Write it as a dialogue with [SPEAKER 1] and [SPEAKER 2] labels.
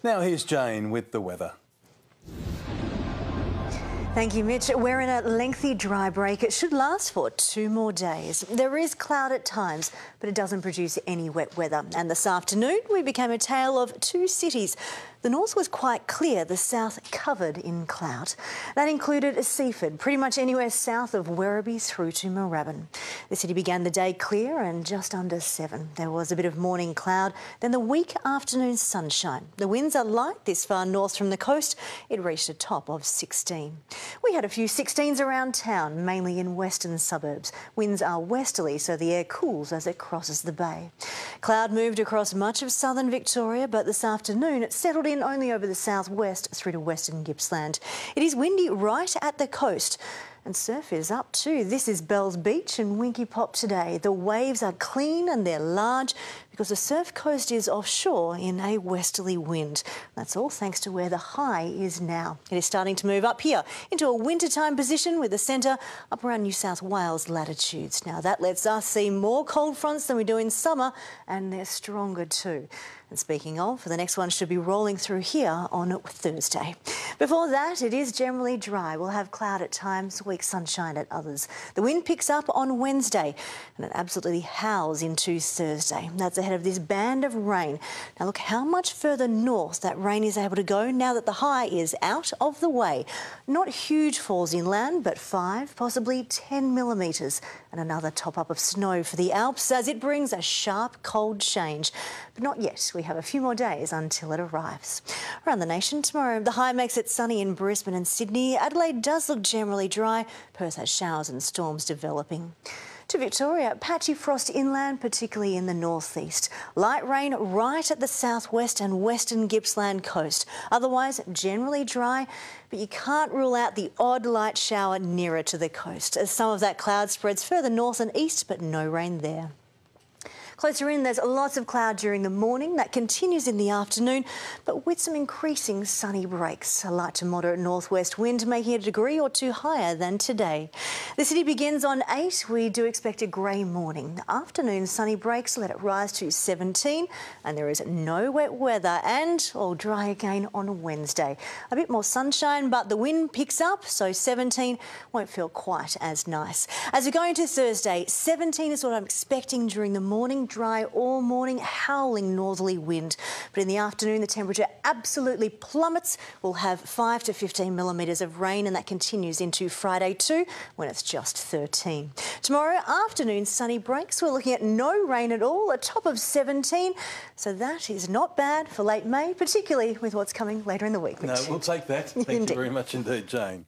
[SPEAKER 1] Now here's Jane with the weather.
[SPEAKER 2] Thank you, Mitch. We're in a lengthy dry break. It should last for 2 more days. There is cloud at times, but it doesn't produce any wet weather. And this afternoon, we became a tale of 2 cities. The north was quite clear, the south covered in cloud. That included Seaford, pretty much anywhere south of Werribee through to Moorabbin. The city began the day clear and just under 7. There was a bit of morning cloud, then the weak afternoon sunshine. The winds are light this far north from the coast. It reached a top of 16. We had a few 16s around town, mainly in western suburbs. Winds are westerly, so the air cools as it crosses the bay. Cloud moved across much of southern Victoria, but this afternoon it settled in only over the southwest through to western Gippsland. It is windy right at the coast. And surf is up too. This is Bells Beach and Winky Pop today. The waves are clean and they're large because the surf coast is offshore in a westerly wind. That's all thanks to where the high is now. It is starting to move up here into a wintertime position with the centre up around New South Wales latitudes. Now that lets us see more cold fronts than we do in summer, and they're stronger too. And speaking of, the next one should be rolling through here on Thursday. Before that, it is generally dry. We'll have cloud at times, weak sunshine at others. The wind picks up on Wednesday and it absolutely howls into Thursday. That's ahead of this band of rain. Now look how much further north that rain is able to go now that the high is out of the way. Not huge falls inland, but 5, possibly 10 millimetres, and another top-up of snow for the Alps as it brings a sharp cold change. But not yet. We have a few more days until it arrives. Around the nation tomorrow, the high makes it sunny in Brisbane and Sydney. Adelaide does look generally dry. Perth has showers and storms developing. To Victoria, patchy frost inland, particularly in the northeast. Light rain right at the southwest and western Gippsland coast. Otherwise, generally dry, but you can't rule out the odd light shower nearer to the coast, as some of that cloud spreads further north and east, but no rain there. Closer in, there's lots of cloud during the morning. That continues in the afternoon, but with some increasing sunny breaks. A light to moderate northwest wind making it a degree or 2 higher than today. The city begins on 8. We do expect a grey morning. Afternoon sunny breaks let it rise to 17, and there is no wet weather and all dry again on Wednesday. A bit more sunshine, but the wind picks up, so 17 won't feel quite as nice. As we go into Thursday, 17 is what I'm expecting during the morning. Dry all morning, howling northerly wind. But in the afternoon, the temperature absolutely plummets. We'll have 5 to 15 millimetres of rain, and that continues into Friday too, when it's just 13. Tomorrow, afternoon sunny breaks. We're looking at no rain at all, a top of 17. So that is not bad for late May, particularly with what's coming later in the week.
[SPEAKER 1] No, we'll take that. Thank you very much indeed, Jane.